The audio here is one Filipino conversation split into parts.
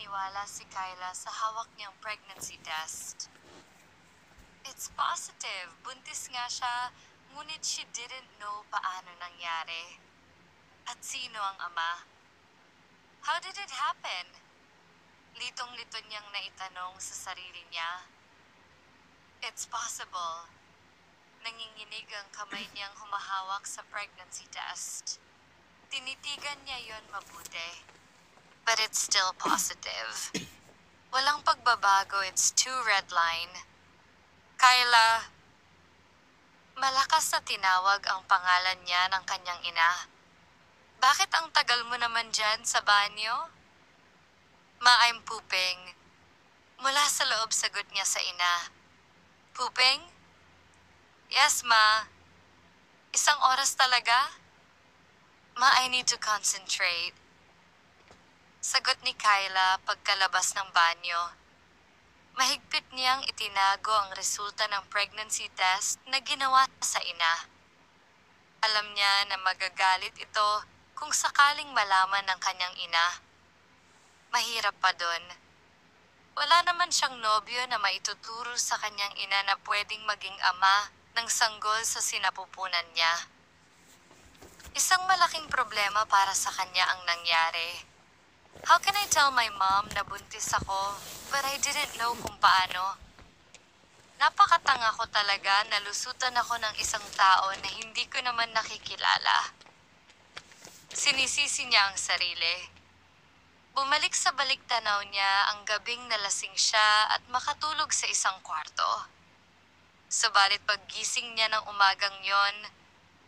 naniniwala si Kyla sa hawak niyang pregnancy test. It's positive. Buntis nga siya, ngunit she didn't know paano nangyari. At sino ang ama? How did it happen? Litong-lito niyang naitanong sa sarili niya. It's possible. Nanginginig ang kamay niyang humahawak sa pregnancy test. Tinitigan niya yon mabuti. But it's still positive. Walang pagbabago, it's too red line. Kyla. Malakas na tinawag ang pangalan niya ng kanyang ina. Bakit ang tagal mo naman dyan sa banyo? Ma, I'm pooping. Mula sa loob sagot niya sa ina. Pooping? Yes, ma. Isang oras talaga? Ma, I need to concentrate. Sagot ni Kyla pagkalabas ng banyo. Mahigpit niyang itinago ang resulta ng pregnancy test na ginawa sa ina. Alam niya na magagalit ito kung sakaling malaman ng kanyang ina. Mahirap pa dun. Wala naman siyang nobyo na maituturo sa kanyang ina na pwedeng maging ama ng sanggol sa sinapupunan niya. Isang malaking problema para sa kanya ang nangyari. How can I tell my mom na buntis ako, but I didn't know kung paano? Napakatanga ko talaga, nalusutan ako ng isang tao na hindi ko naman nakikilala. Sinisisi niya ang sarili. Bumalik sa baliktanaw niya ang gabing nalasing siya at makatulog sa isang kwarto. Subalit paggising niya ng umagang yon,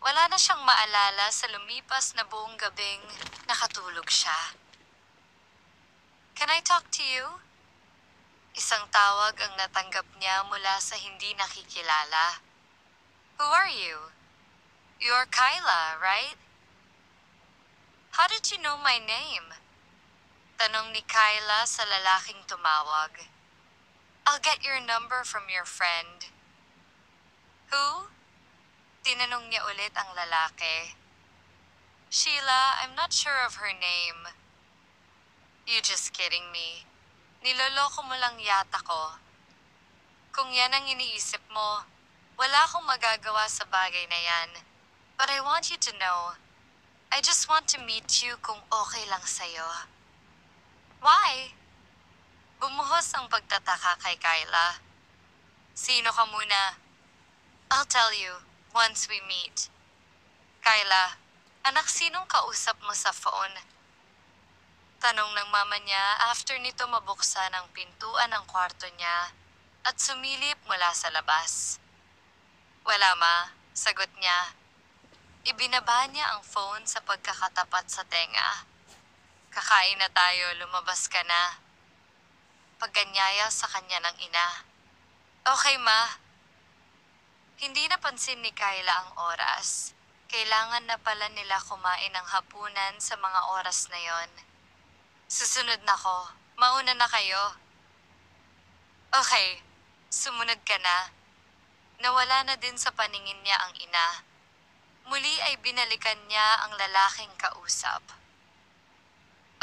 wala na siyang maalala sa lumipas na buong gabing nakatulog siya. Can I talk to you? Isang tawag ang natanggap niya mula sa hindi nakikilala. Who are you? You're Kyla, right? How did you know my name? Tanong ni Kyla sa lalaking tumawag. I'll get your number from your friend. Who? Tinanong niya ulit ang lalaki. Sheila, I'm not sure of her name. You just kidding me. Niloloko mo lang yata ko. Kung yan ang iniisip mo, wala akong magagawa sa bagay na yan. But I want you to know, I just want to meet you kung okay lang sa'yo. Why? Bumuhos ang pagtataka kay Kyla. Sino ka muna? I'll tell you, once we meet. Kyla, anak, sinong kausap mo sa phone? Tanong ng mama niya after nito mabuksan ang pintuan ng kwarto niya at sumilip mula sa labas. Wala, ma, sagot niya. Ibinaba niya ang phone sa pagkakatapat sa tenga. Kakain na tayo, lumabas ka na. Pagkanyaya sa kanya ng ina. Okay, ma. Hindi napansin ni Kyla ang oras. Kailangan na pala nila kumain ng hapunan sa mga oras na yon. Susunod na ko. Mauna na kayo. Okay, sumunod ka na. Nawala na din sa paningin niya ang ina. Muli ay binalikan niya ang lalaking kausap.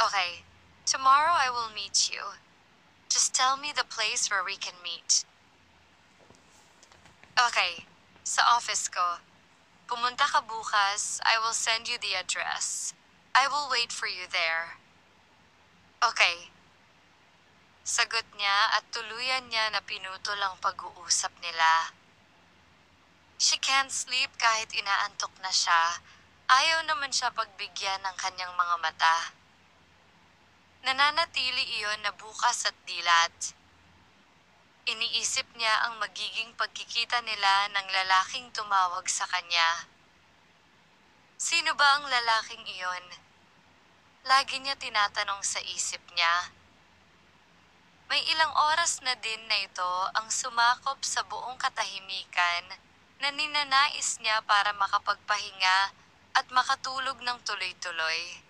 Okay, tomorrow I will meet you. Just tell me the place where we can meet. Okay, sa office ko. Pumunta ka bukas, I will send you the address. I will wait for you there. Okay. Sagot niya at tuluyan niya na pinutol ang pag-uusap nila. She can't sleep kahit inaantok na siya. Ayaw naman siya pagbigyan ng kanyang mga mata. Nananatili iyon na bukas at dilat. Iniisip niya ang magiging pagkikita nila ng lalaking tumawag sa kanya. Sino ba ang lalaking iyon? Lagi niya tinatanong sa isip niya. May ilang oras na din na ito ang sumakop sa buong katahimikan na ninanais niya para makapagpahinga at makatulog ng tuloy-tuloy.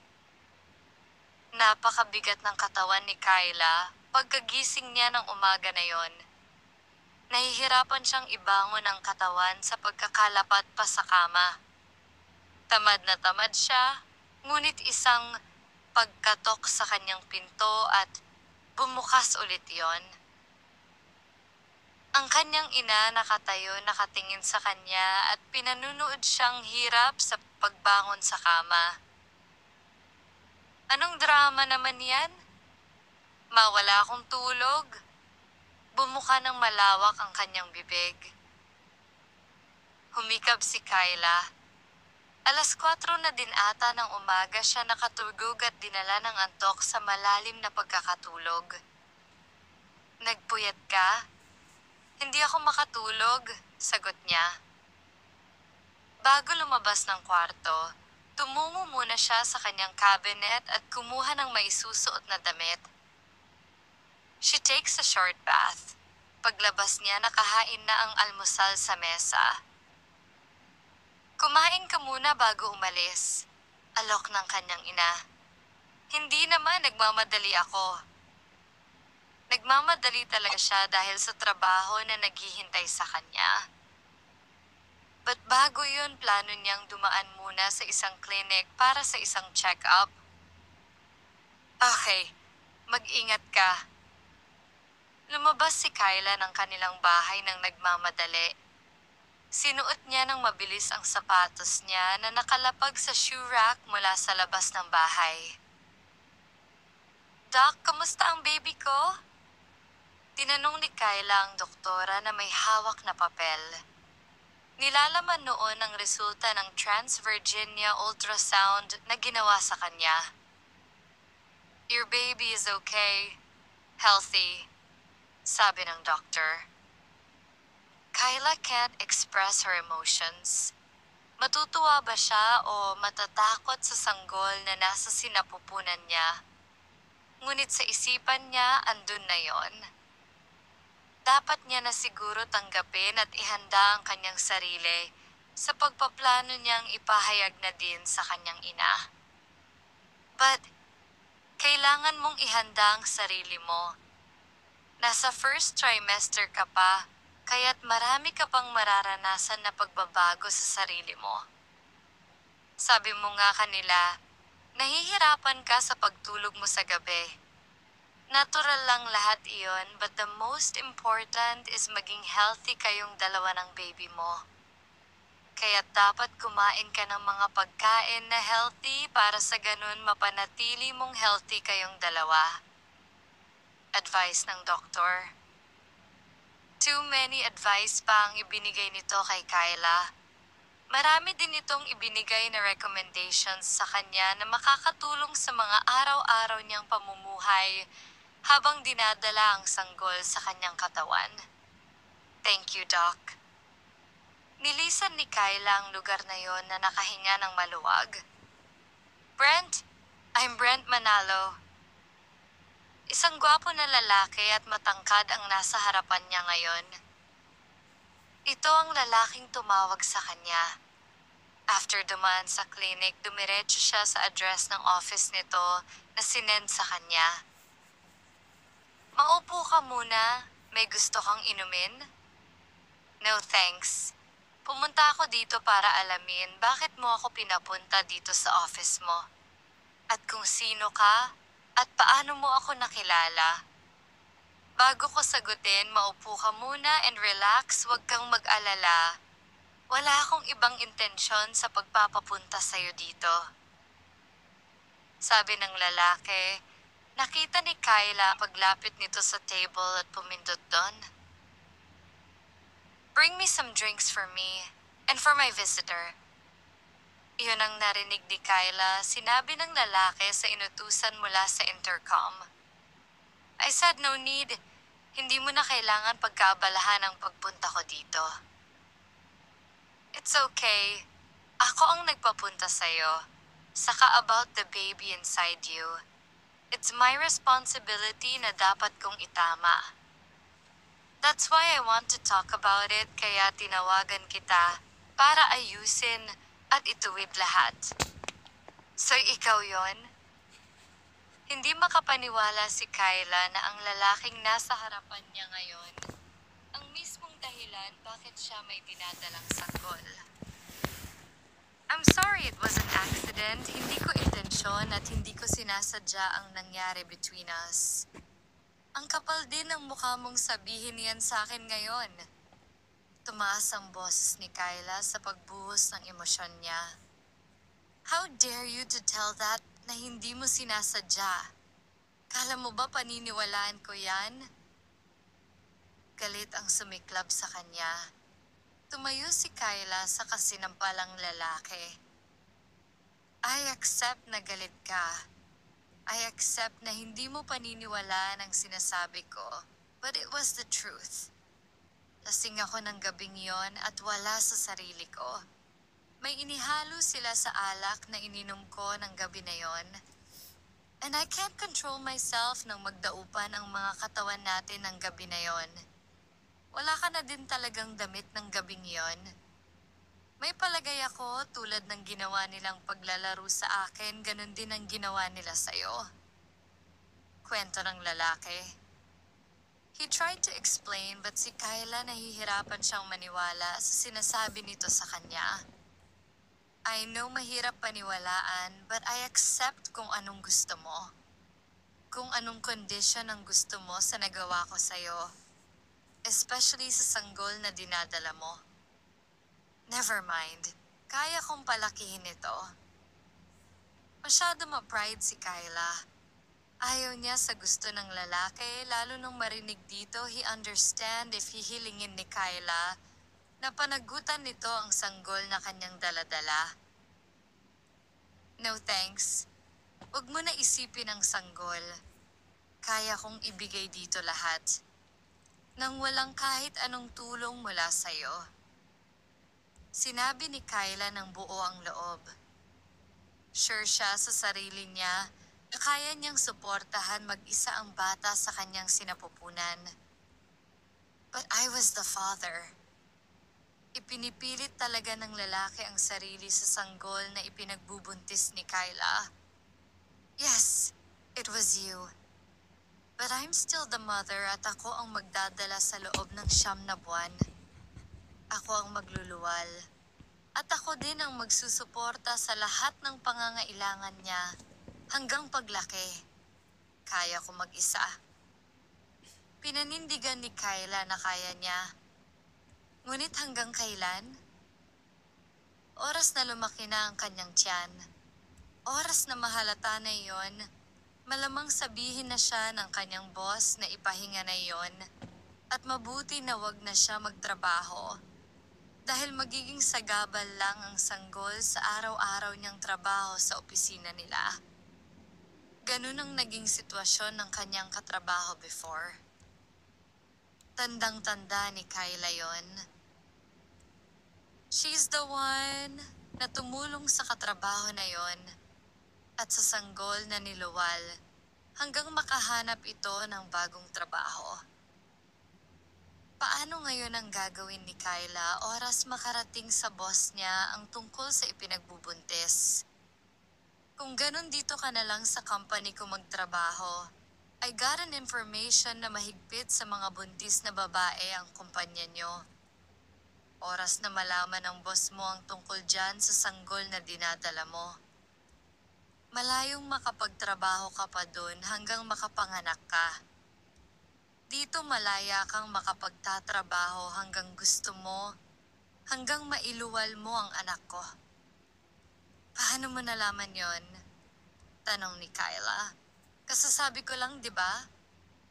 Napakabigat ng katawan ni Kyla pagkagising niya ng umaga na yon. Nahihirapan siyang ibangon ang katawan sa pagkakalapat pa sa kama. Tamad na tamad siya, ngunit isang pagkatok sa kanyang pinto at bumukas ulit yon. Ang kanyang ina nakatayo nakatingin sa kanya at pinanunood siyang hirap sa pagbangon sa kama. Anong drama naman yan? Mawala akong tulog. Bumuka ng malawak ang kanyang bibig. Humikab si Kyla. 4:00 na din ata ng umaga siya nakatulog at dinala ng antok sa malalim na pagkakatulog. Nagpuyat ka? Hindi ako makatulog, sagot niya. Bago lumabas ng kwarto, tumungo muna siya sa kanyang cabinet at kumuha ng maisusuot na damit. She takes a short bath. Paglabas niya, nakahain na ang almusal sa mesa. Kumain ka muna bago umalis. Alok ng kanyang ina. Hindi naman, nagmamadali ako. Nagmamadali talaga siya dahil sa trabaho na naghihintay sa kanya. But bago yun, plano niyang dumaan muna sa isang clinic para sa isang check-up. Okay, mag-ingat ka. Lumabas si Kyla ng kanilang bahay nang nagmamadali. Sinuot niya ng mabilis ang sapatos niya na nakalapag sa shoe rack mula sa labas ng bahay. Doc, kamusta ang baby ko? Tinanong ni Kyla ang doktora na may hawak na papel. Nilalaman noon ang resulta ng Trans-Virginia ultrasound na ginawa sa kanya. Your baby is okay, healthy, sabi ng doctor. Kyla can't express her emotions. Matutuwa ba siya o matatakot sa sanggol na nasa sinapupunan niya? Ngunit sa isipan niya, andun na yon. Dapat niya na siguro tanggapin at ihanda ang kanyang sarili sa pagpaplano niyang ipahayag na din sa kanyang ina. But, kailangan mong ihanda ang sarili mo. Nasa first trimester ka pa, kaya't marami ka pang mararanasan na pagbabago sa sarili mo. Sabi mo nga kanila, nahihirapan ka sa pagtulog mo sa gabi. Natural lang lahat iyon, but the most important is maging healthy kayong dalawa ng baby mo. Kaya't dapat kumain ka ng mga pagkain na healthy para sa ganun mapanatili mong healthy kayong dalawa. Advice ng doktor. Too many advice pa ang ibinigay nito kay Kyla. Marami din itong ibinigay na recommendations sa kanya na makakatulong sa mga araw-araw niyang pamumuhay habang dinadala ang sanggol sa kanyang katawan. Thank you, Doc. Nilisan ni Kyla ang lugar na yon na nakahinga ng maluwag. Brent, I'm Brent Manalo. Isang gwapo na lalaki at matangkad ang nasa harapan niya ngayon. Ito ang lalaking tumawag sa kanya. After dumaan sa clinic, dumiretso siya sa address ng office nito na sinend sa kanya. Maupo ka muna. May gusto kang inumin? No thanks. Pumunta ako dito para alamin bakit mo ako pinapunta dito sa office mo. At kung sino ka, at paano mo ako nakilala? Bago ko sagutin, maupo ka muna and relax, huwag kang mag-alala. Wala akong ibang intensyon sa pagpapapunta sa'yo dito. Sabi ng lalaki, nakita ni Kyla paglapit nito sa table at pumindot doon. Bring me some drinks for me and for my visitor. Iyon ang narinig ni Kyla, sinabi ng lalaki sa inutusan mula sa intercom. I said no need, hindi mo na kailangan pagkaabalahan ang pagpunta ko dito. It's okay, ako ang nagpapunta sa'yo. Saka about the baby inside you. It's my responsibility na dapat kong itama. That's why I want to talk about it, kaya tinawagan kita para ayusin at ituwid lahat. So ikaw yon? Hindi makapaniwala si Kyla na ang lalaking nasa harapan niya ngayon ang mismong dahilan bakit siya may dinadalang sanggol. I'm sorry it was an accident. Hindi ko intensyon at hindi ko sinasadya ang nangyari between us. Ang kapal din ng mukha mong sabihin yan sa akin ngayon. Tumaas ang boses ni Kyla sa pagbuhos ng emosyon niya. How dare you to tell that na hindi mo sinasadya? Kala mo ba paniniwalaan ko yan? Galit ang sumiklab sa kanya. Tumayo si Kyla sa kasinampalang lalaki. I accept na galit ka. I accept na hindi mo paniniwalaan ang sinasabi ko, but it was the truth. Lasing ako ng gabing yon at wala sa sarili ko. May inihalo sila sa alak na ininom ko ng gabi na yon. And I can't control myself nang magdaupan ang mga katawan natin ng gabi na yon. Wala ka na din talagang damit ng gabing yon. May palagay ako tulad ng ginawa nilang paglalaro sa akin, ganun din ang ginawa nila sa'yo. Kwento ng lalaki. He tried to explain but si Kyla nahihirapan siyang maniwala sa sinasabi nito sa kanya. I know mahirap paniwalaan but I accept kung anong gusto mo. Kung anong condition ang gusto mo sa nagawa ko sa'yo. Especially sa sanggol na dinadala mo. Never mind. Kaya kong palakihin ito. Masyado ma-pride si Kyla. Ayaw niya sa gusto ng lalaki, lalo nung marinig dito he understand if hihilingin ni Kyla na panagutan nito ang sanggol na kanyang daladala. No thanks. Huwag mo na isipin ang sanggol. Kaya kong ibigay dito lahat. Nang walang kahit anong tulong mula sa'yo. Sinabi ni Kyla ng buo ang loob. Sure siya sa sarili niya na kaya niyang suportahan mag-isa ang bata sa kanyang sinapupunan. But I was the father. Ipinipilit talaga ng lalaki ang sarili sa sanggol na ipinagbubuntis ni Kyla. Yes, it was you. But I'm still the mother at ako ang magdadala sa loob ng 9 na buwan. Ako ang magluluwal. At ako din ang magsusuporta sa lahat ng pangangailangan niya hanggang paglaki. Kaya ko mag-isa. Pinanindigan ni Kyla na kaya niya. Ngunit hanggang kailan? Oras na lumaki na ang kanyang tiyan. Oras na mahalata na iyon, malamang sabihin na siya ng kanyang boss na ipahinga na iyon at mabuti na wag na siya magtrabaho. Dahil magiging sagabal lang ang sanggol sa araw-araw niyang trabaho sa opisina nila. Ganun ang naging sitwasyon ng kanyang katrabaho before. Tandang-tanda ni Kyla yon. She's the one na tumulong sa katrabaho na yon at sa sanggol na niluwal hanggang makahanap ito ng bagong trabaho. Paano ngayon ang gagawin ni Kyla oras makarating sa boss niya ang tungkol sa ipinagbubuntis? Kung ganun dito ka na lang sa company ko magtrabaho, I got an information na mahigpit sa mga buntis na babae ang kumpanya nyo. Oras na malaman ng boss mo ang tungkol dyan sa sanggol na dinadala mo. Malayong makapagtrabaho ka pa dun hanggang makapanganak ka. Dito malaya kang makapagtatrabaho hanggang gusto mo, hanggang mailuwal mo ang anak ko. Paano mo nalaman yon? Tanong ni Kyla. Kasasabi ko lang, di ba?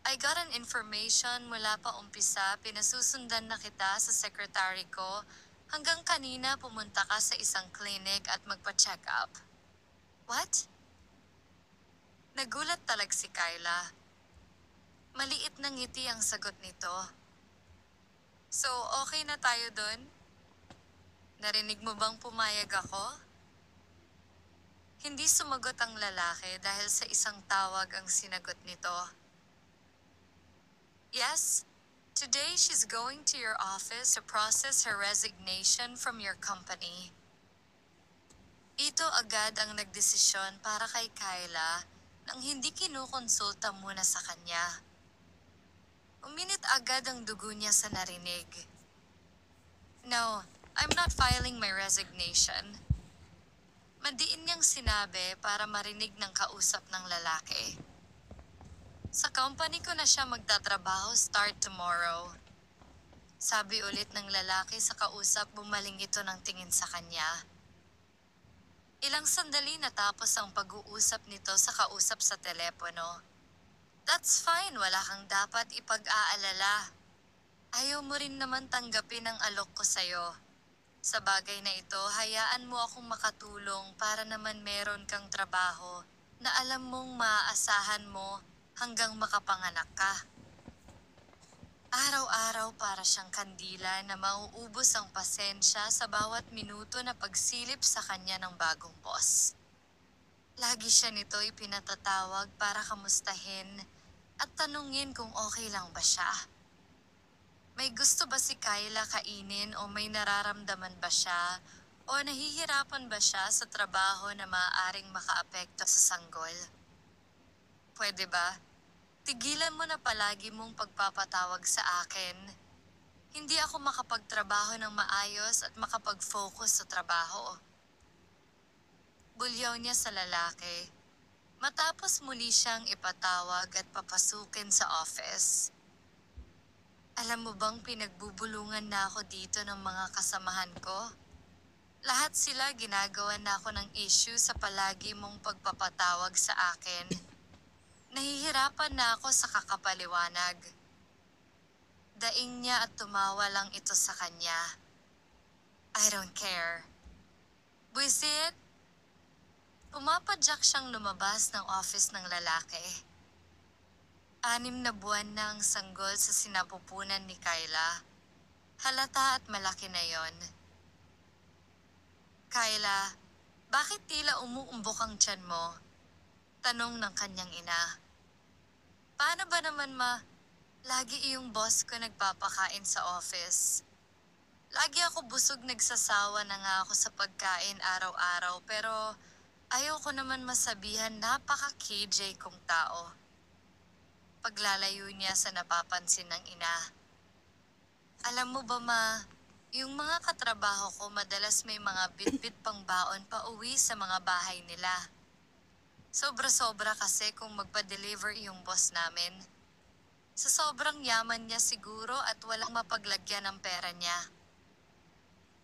I got an information mula pa umpisa, pinasusundan na kita sa secretary ko, hanggang kanina pumunta ka sa isang clinic at magpa-check up. What? Nagulat talag si Kyla. Maliit na ngiti ang sagot nito. So, okay na tayo dun? Narinig mo bang pumayag ako? Hindi sumagot ang lalaki dahil sa isang tawag ang sinagot nito. Yes, today she's going to your office to process her resignation from your company. Ito agad ang nagdesisyon para kay Kyla nang hindi kinukonsulta muna sa kanya. Uminit agad ang dugo niya sa narinig. No, I'm not filing my resignation. Madiin niyang sinabi para marinig ng kausap ng lalaki. Sa company ko na siya magtatrabaho start tomorrow. Sabi ulit ng lalaki sa kausap, bumaling ito ng tingin sa kanya. Ilang sandali natapos ang pag-uusap nito sa kausap sa telepono. That's fine, wala kang dapat ipag-aalala. Ayaw mo rin naman tanggapin ang alok ko sa'yo. Sa bagay na ito, hayaan mo akong makatulong para naman meron kang trabaho na alam mong maaasahan mo hanggang makapanganak ka. Araw-araw para siyang kandila na mauubos ang pasensya sa bawat minuto na pagsilip sa kanya ng bagong boss. Lagi siya nito ipinatatawag para kamustahin at tanungin kung okay lang ba siya. May gusto ba si Kyla kainin o may nararamdaman ba siya o nahihirapan ba siya sa trabaho na maaaring makaapekto sa sanggol? Pwede ba? Tigilan mo na palagi mong pagpapatawag sa akin. Hindi ako makapagtrabaho ng maayos at makapag-focus sa trabaho. Bulyaw niya sa lalaki. Matapos muli siyang ipatawag at papasukin sa office. Alam mo bang pinagbubulungan na ako dito ng mga kasamahan ko? Lahat sila ginagawa na ako ng issue sa palagi mong pagpapatawag sa akin. Nahihirapan na ako sa kakapaliwanag. Daing niya at tumawa lang ito sa kanya. I don't care. Buisit! Pumapadyak siyang lumabas ng office ng lalaki. 6 na buwan na ang sanggol sa sinapupunan ni Kyla. Halata at malaki na yon. Kyla, bakit tila umuumbok ang tiyan mo? Tanong ng kanyang ina. Paano ba naman lagi iyong boss ko nagpapakain sa office. Lagi ako busog, nagsasawa na nga ako sa pagkain araw-araw pero ayaw ko naman masabihan napaka-KJ kong tao. Paglalayo niya sa napapansin ng ina. Alam mo ba yung mga katrabaho ko madalas may mga bit-bit pang baon pa uwi sa mga bahay nila. Sobra-sobra kasi kung magpa-deliver yung boss namin. Sa sobrang yaman niya siguro at walang mapaglagyan ng pera niya.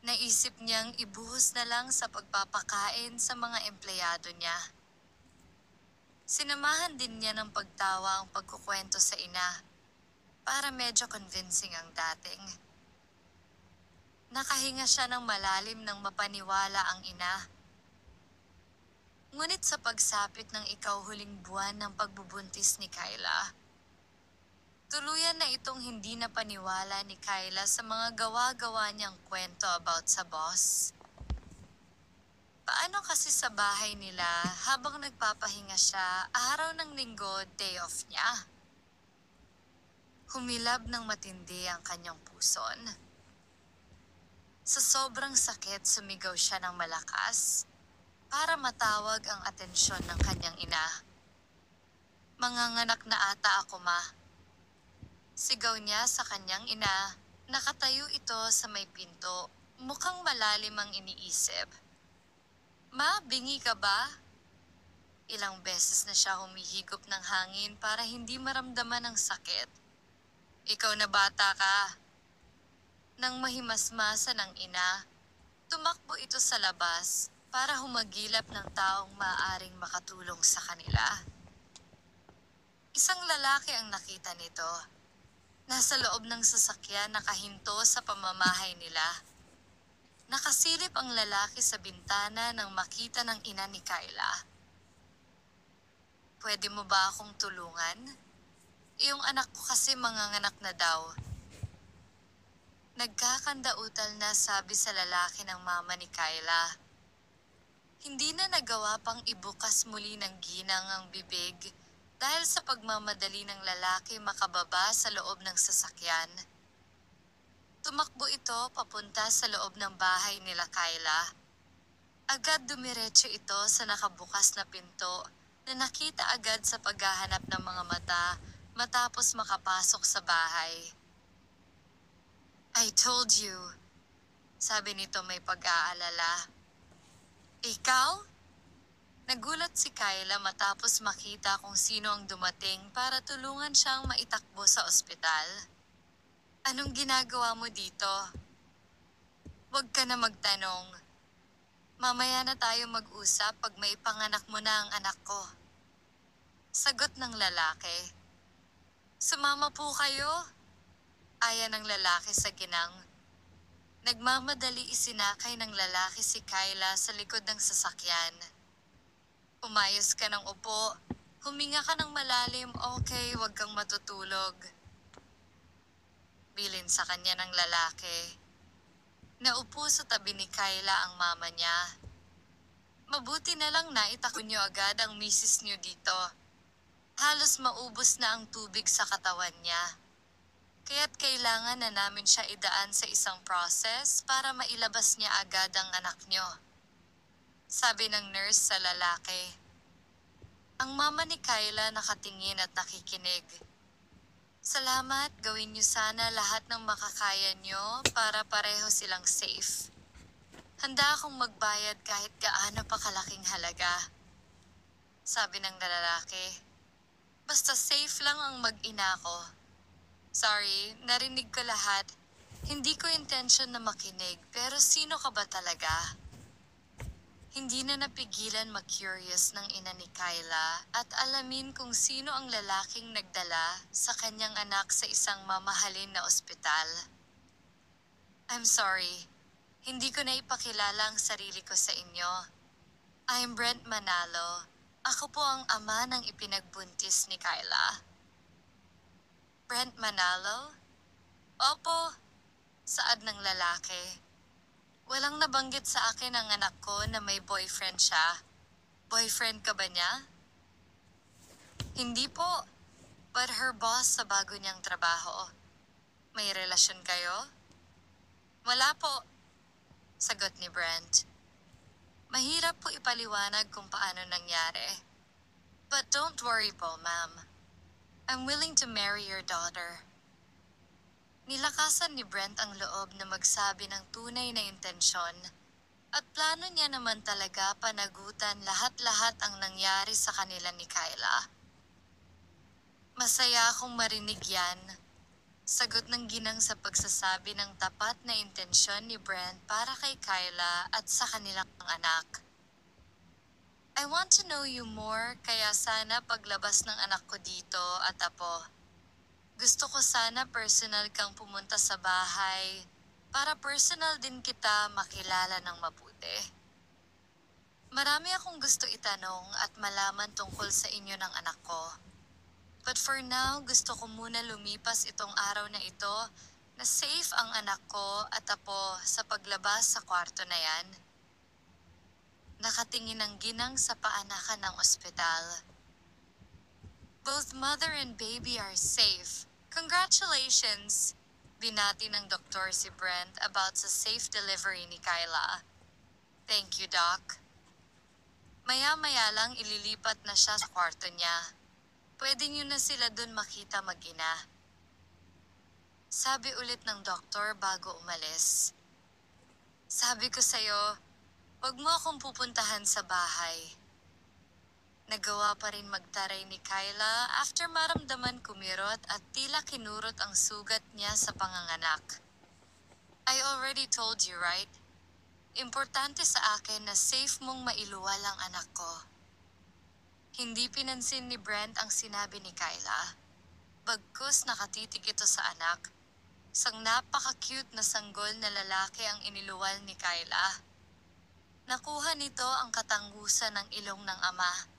Naisip niyang ibuhos na lang sa pagpapakain sa mga empleyado niya. Sinamahan din niya ng pagtawa ang pagkukwento sa ina para medyo convincing ang dating. Nakahinga siya ng malalim nang mapaniwala ang ina. Ngunit sa pagsapit ng ikauhuling buwan ng pagbubuntis ni Kyla, tuluyan na itong hindi napaniwala ni Kyla sa mga gawa-gawa niyang kwento about sa boss. Paano kasi sa bahay nila habang nagpapahinga siya, araw ng linggo, day off niya? Humilab ng matindi ang kanyang puson. Sa sobrang sakit, sumigaw siya ng malakas para matawag ang atensyon ng kanyang ina. Manganganak na ata ako, ma. Sigaw niya sa kanyang ina. Nakatayo ito sa may pinto, mukhang malalim ang iniisip. Ma, bingi ka ba? Ilang beses na siya humihigop ng hangin para hindi maramdaman ang sakit. Ikaw na bata ka. Nang mahimasmasa ng ina, tumakbo ito sa labas para humagilap ng taong maaaring makatulong sa kanila. Isang lalaki ang nakita nito. Nasa loob ng sasakyan, nakahinto sa pamamahay nila. Nakasilip ang lalaki sa bintana nang makita ng ina ni Kyla. Pwede mo ba akong tulungan? Iyong anak ko kasi manganganak na daw. Nagkakandautal na sabi sa lalaki ng mama ni Kyla. Hindi na nagawa pang ibukas muli ng ginang ang bibig dahil sa pagmamadali ng lalaki makababa sa loob ng sasakyan. Tumakbo ito papunta sa loob ng bahay nila Kyla. Agad dumiretso ito sa nakabukas na pinto na nakita agad sa paghahanap ng mga mata matapos makapasok sa bahay. I told you, sabi nito may pag-aalala. Ikaw? Nagulat si Kyla matapos makita kung sino ang dumating para tulungan siyang maitakbo sa ospital. Anong ginagawa mo dito? Huwag ka na magtanong. Mamaya na tayo mag-usap pag may panganak mo na ang anak ko. Sagot ng lalaki. Sumama po kayo? Aya ng lalaki sa ginang. Nagmamadali isinakay ng lalaki si Kyla sa likod ng sasakyan. Umayos ka ng upo. Huminga ka ng malalim, okay, huwag kang matutulog. Bilin sa kanya ng lalaki. Naupo sa tabi ni Kyla ang mama niya. Mabuti na lang na itako niyo agad ang misis niyo dito. Halos maubos na ang tubig sa katawan niya. Kaya't kailangan na namin siya idaan sa isang process para mailabas niya agad ang anak niyo. Sabi ng nurse sa lalaki. Ang mama ni Kyla nakatingin at nakikinig. Salamat, gawin niyo sana lahat ng makakaya niyo para pareho silang safe. Handa akong magbayad kahit gaano pa kalaking halaga. Sabi ng lalaki. Basta safe lang ang mag-ina ko. Sorry, narinig ko lahat. Hindi ko intention na makinig, pero sino ka ba talaga? Hindi na napigilan mag-curious ng ina ni Kyla at alamin kung sino ang lalaking nagdala sa kanyang anak sa isang mamahalin na ospital. I'm sorry, hindi ko na ipakilala ang sarili ko sa inyo. I'm Brent Manalo. Ako po ang ama ng ipinagbuntis ni Kyla. Brent Manalo? Opo, saad ng lalaki. Walang nabanggit sa akin ang anak ko na may boyfriend siya. Boyfriend ka ba niya? Hindi po, but her boss sa bago niyang trabaho. May relasyon kayo? Wala po, sagot ni Brent. Mahirap po ipaliwanag kung paano nangyari. But don't worry po, ma'am. I'm willing to marry your daughter. Nilakasan ni Brent ang loob na magsabi ng tunay na intensyon at plano niya naman talaga panagutan lahat-lahat ang nangyari sa kanila ni Kyla. Masaya akong marinig yan, sagot ng ginang sa pagsasabi ng tapat na intensyon ni Brent para kay Kyla at sa kanilang anak. I want to know you more, kaya sana paglabas ng anak ko dito at apo. Gusto ko sana personal kang pumunta sa bahay para personal din kita makilala ng mabuti. Marami akong gusto itanong at malaman tungkol sa inyo ng anak ko. But for now, gusto ko muna lumipas itong araw na ito na safe ang anak ko at apo sa paglabas sa kwarto na yan. Nakatingin ang ginang sa paanakan ng ospital. Both mother and baby are safe. Congratulations! Binati ng doktor si Brent about sa safe delivery ni Kyla. Thank you, Doc. Maya-maya lang ililipat na siya sa kwarto niya. Pwede niyo na sila dun makita mag-ina. Sabi ulit ng doktor bago umalis. Sabi ko sa'yo, wag mo akong pupuntahan sa bahay. Nagawa pa rin magtaray ni Kyla after maramdaman kumirot at tila kinurot ang sugat niya sa panganganak. I already told you, right? Importante sa akin na safe mong mailuwal ang anak ko. Hindi pinansin ni Brent ang sinabi ni Kyla. Bagkus nakatitig ito sa anak. Isang napaka-cute na sanggol na lalaki ang iniluwal ni Kyla. Nakuha nito ang katanggusan ng ilong ng ama.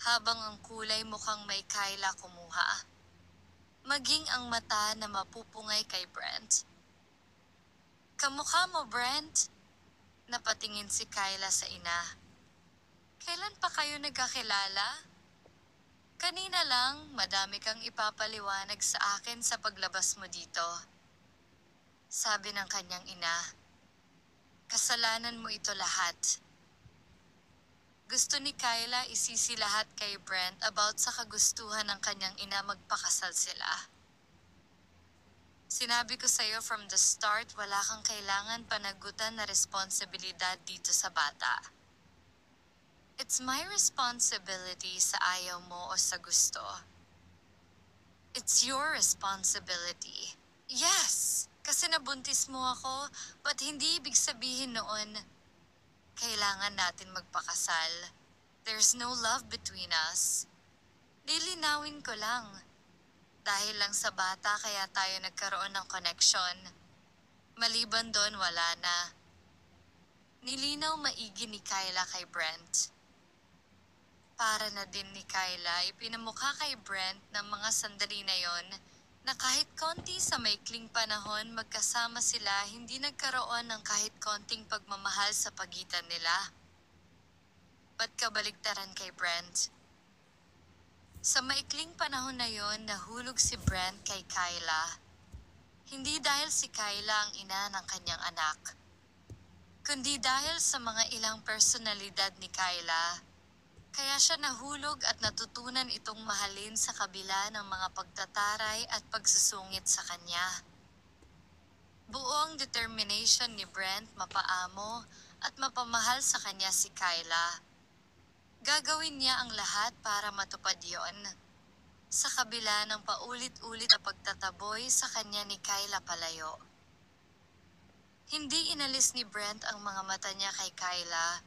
Habang ang kulay mukhang may Kyla kumuha. Maging ang mata na mapupungay kay Brent. Kamukha mo, Brent? Napatingin si Kyla sa ina. Kailan pa kayo nagkakilala? Kanina lang, madami kang ipapaliwanag sa akin sa paglabas mo dito. Sabi ng kanyang ina. Kasalanan mo ito lahat. Gusto ni Kyla isisi lahat kay Brent about sa kagustuhan ng kanyang ina magpakasal sila. Sinabi ko sa'yo from the start wala kang kailangan panagutan na responsibilidad dito sa bata. It's my responsibility sa ayaw mo o sa gusto. It's your responsibility. Yes! Kasi nabuntis mo ako, but hindi ibig sabihin noon, kailangan natin magpakasal. There's no love between us. Lilinawin ko lang. Dahil lang sa bata kaya tayo nagkaroon ng connection. Maliban doon wala na. Nilinaw maigi ni Kyla kay Brent. Para na din ni Kyla, ipinamukha kay Brent ng mga sandali na yon na kahit konti sa maikling panahon magkasama sila hindi nagkaroon ng kahit konting pagmamahal sa pagitan nila. Ba't kabaligtaran kay Brent? Sa maikling panahon na yon nahulog si Brent kay Kyla. Hindi dahil si Kyla ang ina ng kanyang anak, kundi dahil sa mga ilang personalidad ni Kyla. Kaya siya nahulog at natutunan itong mahalin sa kabila ng mga pagtataray at pagsusungit sa kanya. Buo ang determination ni Brent mapaamo at mapamahal sa kanya si Kyla. Gagawin niya ang lahat para matupad yon. Sa kabila ng paulit-ulit na pagtataboy sa kanya ni Kyla palayo. Hindi inalis ni Brent ang mga mata niya kay Kyla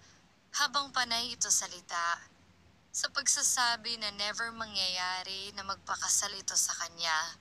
habang panay ito salita. Sa pagsasabi na never mangyayari na magpakasal ito sa kanya.